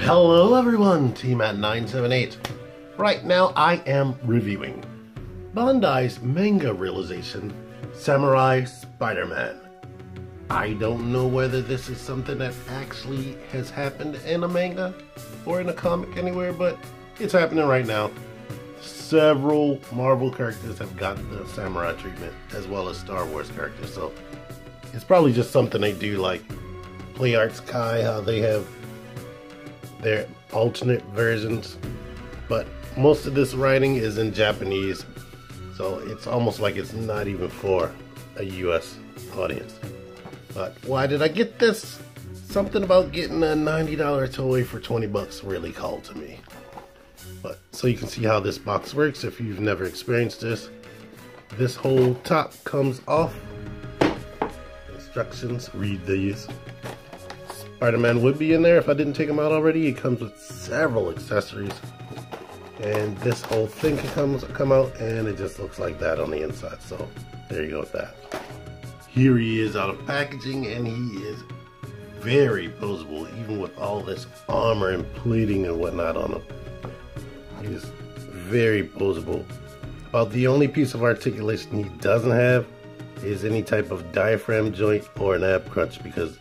Hello everyone, Team at 978. Right now I am reviewing Bandai's manga realization, Samurai Spider-Man. I don't know whether this is something that actually has happened in a manga or in a comic anywhere, but it's happening right now. Several Marvel characters have gotten the samurai treatment, as well as Star Wars characters, so it's probably just something they do, like Play Arts Kai, how they have their alternate versions, but most of this writing is in Japanese, so it's almost like it's not even for a US audience. But why did I get this? Something about getting a $90 toy for 20 bucks really called to me. But so you can see how this box works if you've never experienced this. This whole top comes off. Instructions, read these. Spider-Man would be in there if I didn't take him out already. It comes with several accessories. And this whole thing can come out, and it just looks like that on the inside. So there you go with that. Here he is out of packaging, and he is very posable, even with all this armor and plating and whatnot on him. He is very posable. About the only piece of articulation he doesn't have is any type of diaphragm joint or an ab crunch, because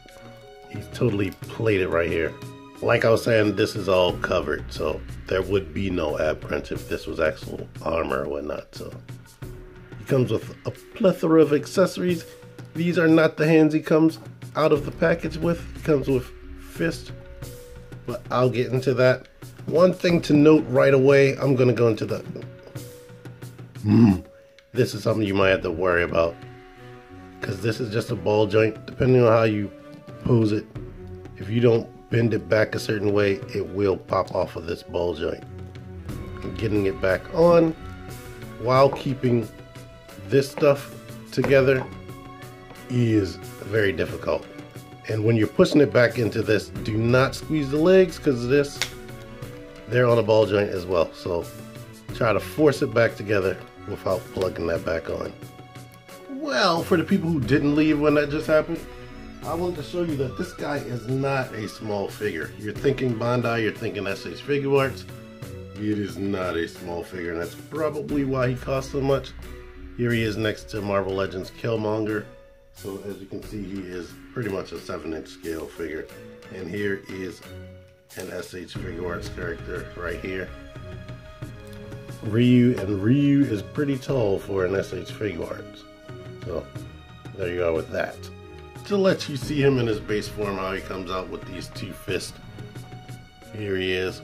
he's totally plated right here. Like I was saying, this is all covered, so there would be no ab crunch if this was actual armor or whatnot. So he comes with a plethora of accessories. These are not the hands he comes out of the package with. He comes with fist, but I'll get into that. One thing to note right away, I'm gonna go into the this is something you might have to worry about, because this is just a ball joint. Depending on how you pose it, if you don't bend it back a certain way, it will pop off of this ball joint. And getting it back on while keeping this stuff together is very difficult. And when you're pushing it back into this, do not squeeze the legs, because they're on a ball joint as well. So try to force it back together without plugging that back on. Well, for the people who didn't leave when that just happened, I want to show you that this guy is not a small figure. You're thinking Bandai, you're thinking SH Figuarts. It is not a small figure, and that's probably why he costs so much. Here he is next to Marvel Legends Killmonger. So as you can see, he is pretty much a 7-inch scale figure. And here is an SH Figuarts character right here, Ryu, and Ryu is pretty tall for an SH Figuarts. So there you are with that. To let you see him in his base form, how he comes out with these two fists. Here he is.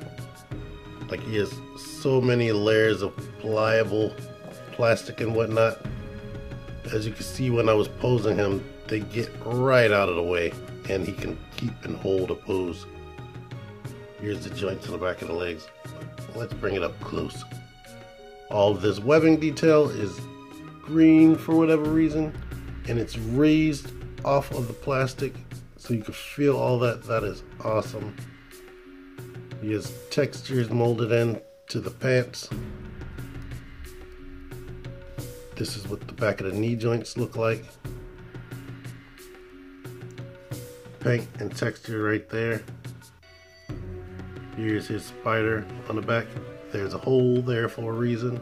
Like, he has so many layers of pliable plastic and whatnot. As you can see, when I was posing him, they get right out of the way, and he can keep and hold a pose. Here's the joints on the back of the legs. Let's bring it up close. All of this webbing detail is green for whatever reason, and it's raised off of the plastic so you can feel all that. That is awesome. He has textures molded in to the pants. This is what the back of the knee joints look like. Paint and texture right there. Here's his spider on the back. There's a hole there for a reason.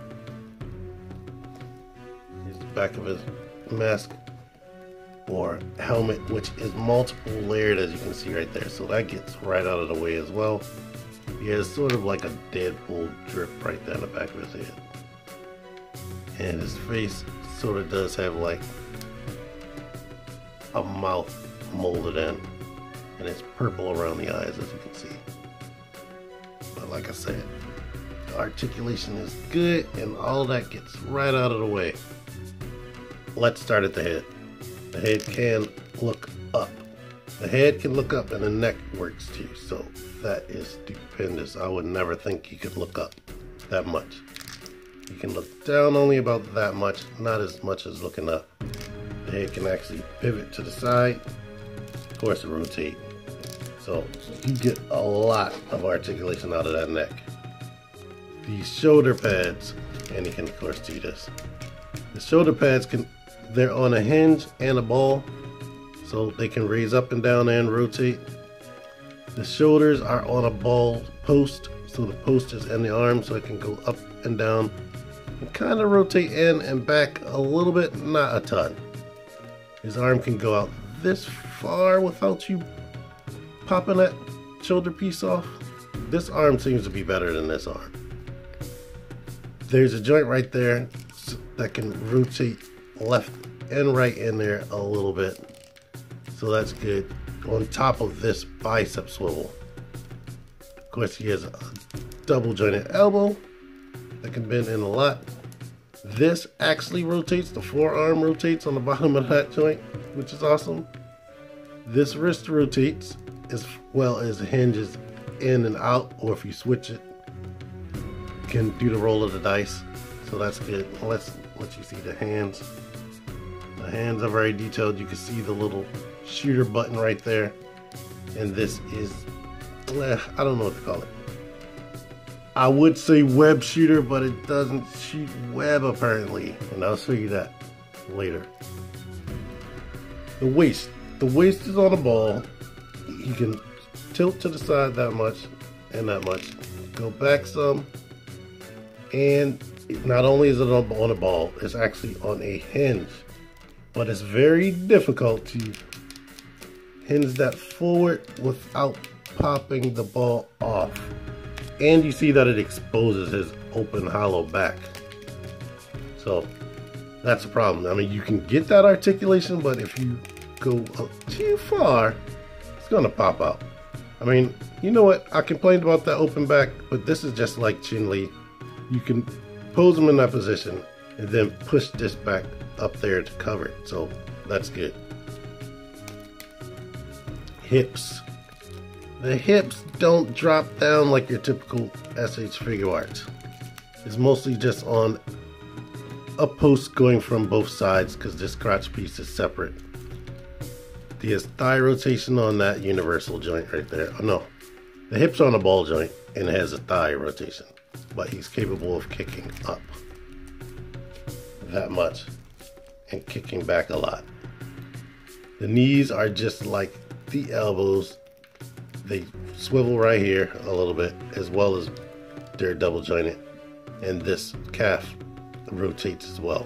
Here's the back of his mask or helmet, which is multiple layered, as you can see right there. So that gets right out of the way as well. He has sort of like a Deadpool drip right there in the back of his head. And his face sort of does have like a mouth molded in, and it's purple around the eyes, as you can see. But like I said, the articulation is good, and all that gets right out of the way. Let's start at the head. The head can look up. The head can look up, and the neck works too, so that is stupendous. I would never think you could look up that much. You can look down only about that much, not as much as looking up. The head can actually pivot to the side, of course rotate. So you get a lot of articulation out of that neck. These shoulder pads, and you can of course do this. The shoulder pads they're on a hinge and a ball, so they can raise up and down and rotate. The shoulders are on a ball post, so the post is in the arm, so it can go up and down and kind of rotate in and back a little bit, not a ton. His arm can go out this far without you popping that shoulder piece off. This arm seems to be better than this arm. There's a joint right there that can rotate left and right in there a little bit, so that's good. On top of this bicep swivel, of course, he has a double jointed elbow that can bend in a lot. This actually rotates, the forearm rotates on the bottom of that joint, which is awesome. This wrist rotates as well as hinges in and out, or if you switch it, you can do the roll of the dice, so that's good. Let's let you see the hands. The hands are very detailed. You can see the little shooter button right there, and this is I don't know what to call it. I would say web shooter, but it doesn't shoot web apparently, and I'll show you that later. The waist is on a ball. You can tilt to the side that much and that much, go back some, and not only is it on a ball, it's actually on a hinge, but it's very difficult to hinge that forward without popping the ball off. And you see that it exposes his open hollow back, so that's a problem. I mean, you can get that articulation, but if you go too far, it's gonna pop out. I mean, you know what, I complained about that open back, but this is just like Chin Lee. You can pose him in that position and then push this back up there to cover it, so that's good. Hips. The hips don't drop down like your typical SH figure arts. It's mostly just on a post going from both sides because this crotch piece is separate. There's thigh rotation on that universal joint right there. Oh no, the hip's on a ball joint and it has a thigh rotation, but he's capable of kicking up that much and kicking back a lot. The knees are just like the elbows. They swivel right here a little bit, as well as they're double jointed, and this calf rotates as well.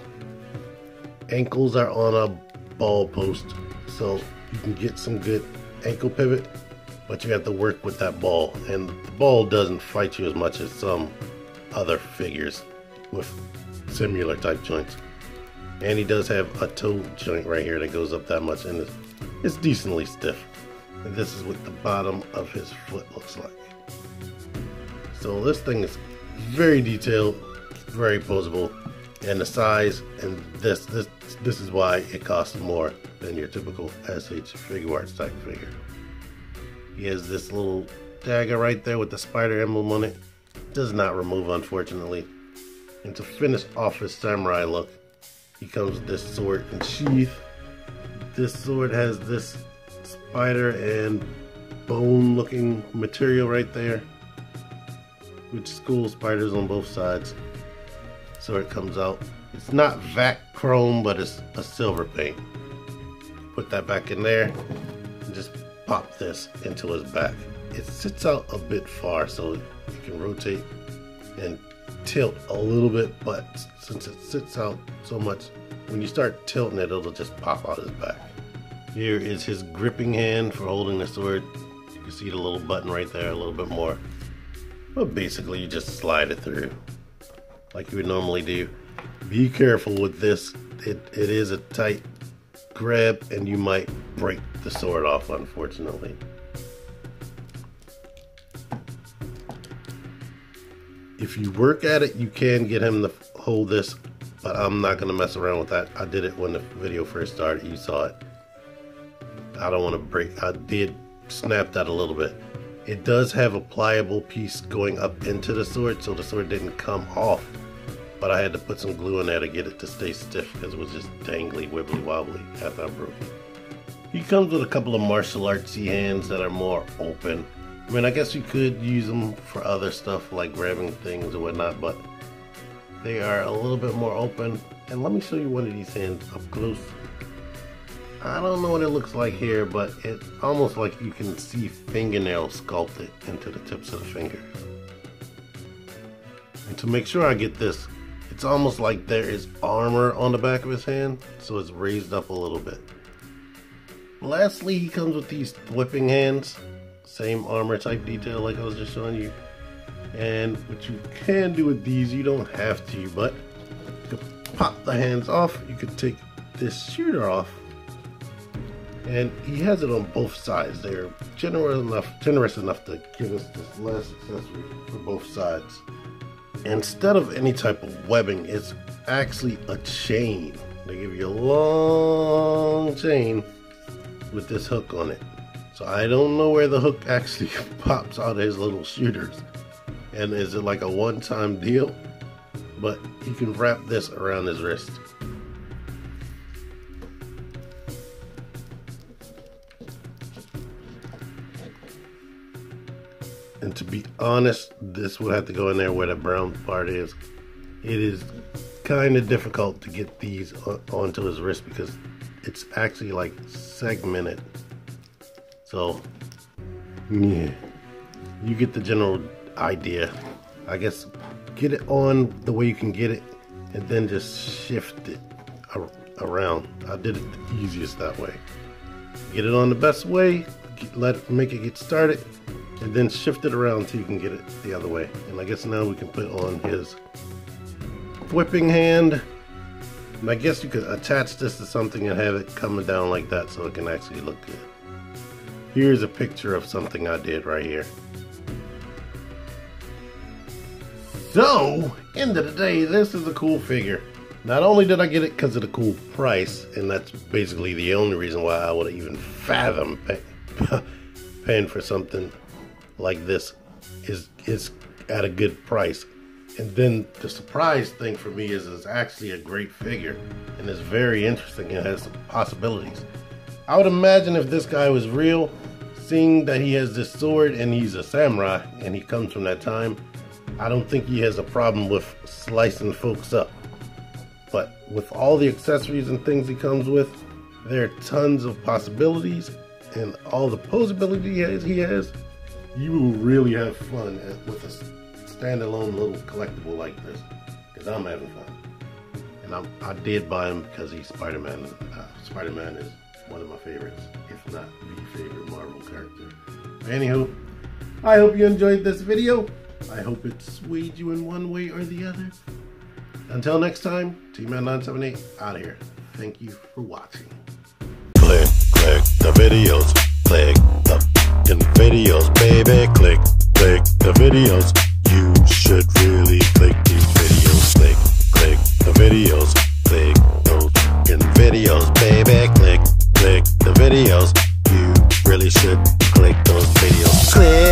Ankles are on a ball post, so you can get some good ankle pivot, but you have to work with that ball, and the ball doesn't fight you as much as some other figures with similar type joints. And he does have a toe joint right here that goes up that much, and it's decently stiff. And this is what the bottom of his foot looks like. So this thing is very detailed, very posable, and the size, and this is why it costs more than your typical SH figure arts type figure. He has this little dagger right there with the spider emblem on it. Does not remove, unfortunately. And to finish off his samurai look, he comes with this sword and sheath. This sword has this spider and bone looking material right there, which is cool. Spiders on both sides. Sword comes out. It's not vac chrome, but it's a silver paint. Put that back in there and just pop this into his back. It sits out a bit far, so you can rotate and tilt a little bit, but since it sits out so much, when you start tilting it, it'll just pop out his back. Here is his gripping hand for holding the sword. You can see the little button right there a little bit more. But basically you just slide it through like you would normally do. Be careful with this. It is a tight grab and you might break the sword off, unfortunately. If you work at it, you can get him to hold this, but I'm not going to mess around with that. I did it when the video first started. You saw it. I don't want to break. I did snap that a little bit. It does have a pliable piece going up into the sword, so the sword didn't come off. But I had to put some glue in there to get it to stay stiff because it was just dangly, wibbly wobbly after I broke it. He comes with a couple of martial artsy hands that are more open. I mean, I guess you could use them for other stuff like grabbing things or whatnot, but they are a little bit more open. And let me show you one of these hands up close. I don't know what it looks like here, but it's almost like you can see fingernails sculpted into the tips of the fingers. And to make sure I get this, it's almost like there is armor on the back of his hand, so it's raised up a little bit. Lastly, he comes with these whipping hands, same armor type detail like I was just showing you. And what you can do with these, you don't have to, but you could pop the hands off. You could take this shooter off, and he has it on both sides. They're generous enough to give us this last accessory for both sides. Instead of any type of webbing, it's actually a chain. They give you a long chain with this hook on it. So I don't know where the hook actually pops out of his little shooters. And is it like a one-time deal? But you can wrap this around his wrist. And to be honest, this would have to go in there where the brown part is. It is kind of difficult to get these onto his wrist because it's actually like segmented. So, yeah, you get the general idea. I guess get it on the way you can get it and then just shift it around. I did it the easiest that way. Get it on the best way, make it get started, and then shift it around until you can get it the other way. And I guess now we can put on his whipping hand. And I guess you could attach this to something and have it coming down like that so it can actually look good. Here's a picture of something I did right here. So, end of the day, this is a cool figure. Not only did I get it because of the cool price, and that's basically the only reason why I would even fathom paying for something like this is at a good price. And then the surprise thing for me is it's actually a great figure and it's very interesting and has some possibilities. I would imagine if this guy was real, seeing that he has this sword and he's a samurai and he comes from that time, I don't think he has a problem with slicing folks up. But with all the accessories and things he comes with, there are tons of possibilities, and all the posability he has, you will really have fun with a standalone little collectible like this, because I'm having fun. And I did buy him because he's Spider-Man. Spider-Man is one of my favorites, if not the favorite Marvel character. Anywho, I hope you enjoyed this video. I hope it swayed you in one way or the other. Until next time, T-Man978 out of here. Thank you for watching. Click the videos. Click the videos, baby. Click the videos. You should really click these videos. Click the videos. Click those videos, baby. Click the videos. You really should click those videos. Click.